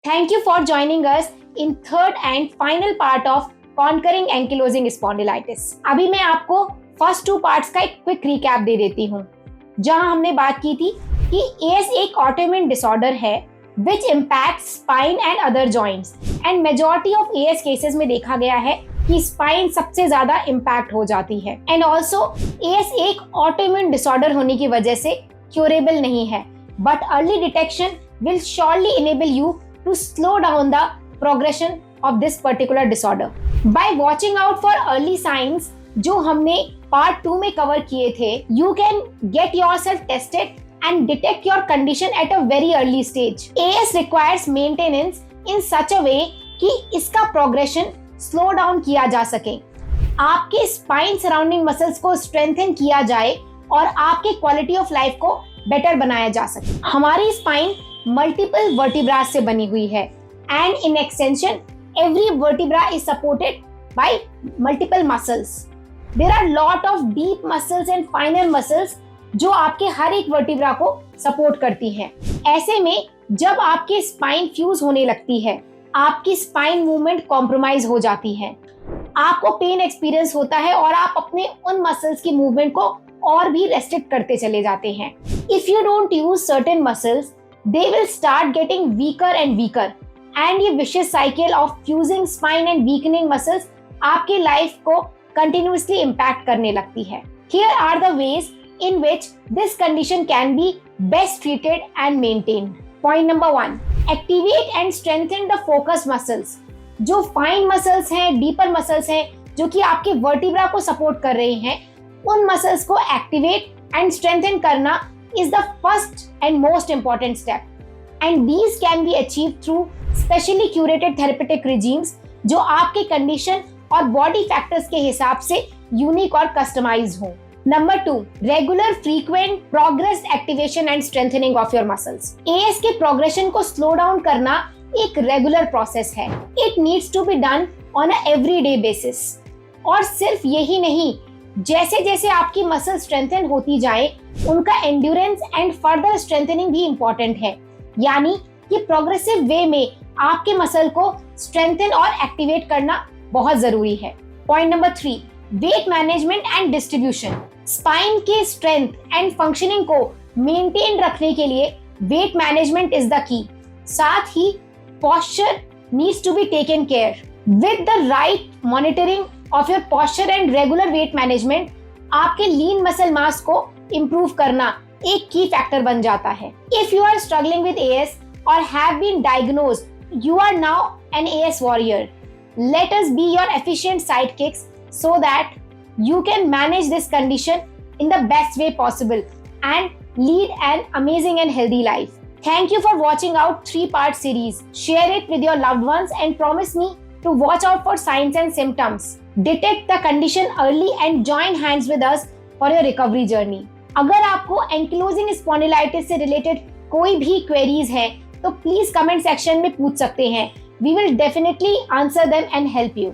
Thank you for joining us in third and final part of Conquering Ankylosing Spondylitis. अभी मैं आपको first 2 parts का एक quick recap दे देती हूँ, जहां हमने बात की थी कि AS एक ऑटोइम्यून डिसऑर्डर है which impacts spine and other joints and majority of AS cases में देखा गया है कि स्पाइन सबसे ज्यादा इम्पैक्ट हो जाती है एंड ऑल्सो AS एक ऑटोइम्यून डिसऑर्डर होने की वजह से क्यूरेबल नहीं है, but early detection will surely enable you to slow down the progression of this particular disorder. By watching out for early signs, जो हमने part 2 में cover किए थे, you can get yourself tested and detect your condition at a very early stage. AS requires maintenance in such a way कि इसका progression slow down किया जा सके, आपके spine surrounding muscles को strengthen किया जाए और आपके quality of life को better बनाया जा सके. हमारी spine मल्टीपल वर्टिब्रा से बनी हुई है and in extension every vertebra is supported by multiple muscles. There are lot of deep muscles and finer muscles जो आपके हर एक वर्टिब्रा को सपोर्ट करती हैं. ऐसे में जब आपकी स्पाइन फ्यूज होने लगती है, आपकी स्पाइन मूवमेंट कॉम्प्रोमाइज हो जाती है, आपको पेन एक्सपीरियंस होता है और आप अपने उन मसल्स की मूवमेंट को और भी रेस्ट्रिक्ट करते चले जाते हैं. If you don't use certain muscles, they will start getting weaker and weaker and ये vicious cycle of fusing spine and weakening muscles आपके लाइफ को continuously impact करने लगती है. Here are the ways in which this condition can be best treated and maintained. Point number 1, activate and strengthen the focus muscles. जो fine muscles हैं, deeper muscles हैं, जो कि आपके vertebra को support कर रहे हैं, उन muscles को activate and strengthen करना is the first and most important step, and these can be achieved through specially curated therapeutic regimes जो आपके कंडीशन और बॉडी फैक्टर्स के हिसाब से यूनिक और कस्टमाइज्ड हो. Number 2, regular frequent progress activation and strengthening of your muscles. AS के progression को स्लो डाउन करना एक रेगुलर प्रोसेस है. It needs to be done on a everyday basis. और सिर्फ यही नहीं, जैसे जैसे आपकी मसल स्ट्रेंथन होती जाए, उनका एंड्योरेंस एंड फर्दर स्ट्रेंथनिंग भी इंपॉर्टेंट है. यानी कि प्रोग्रेसिव वे में आपके मसल को स्ट्रेंथन और एक्टिवेट करना बहुत जरूरी है. Point number 3, weight management and distribution. Spine के स्ट्रेंथ एंड फंक्शनिंग को मेंटेन रखने के लिए weight management is the key. साथ ही posture needs to be taken care. With the right monitoring of your posture and regular weight management आपके lean muscle mass को improve करना एक की फैक्टर बन जाता है. If you are struggling with AS और have been diagnosed, you are now an AS warrior. Let us be your efficient sidekicks so that you can manage this condition in the best way possible and lead an amazing and healthy life. Thank you for watching our 3-part series. Share it with your loved ones and promise me to watch out for signs and symptoms. Detect the condition early and join hands with us for your recovery journey. अगर आपको ankylosing spondylitis से related कोई भी queries है तो please comment section में पूछ सकते हैं. We will definitely answer them and help you.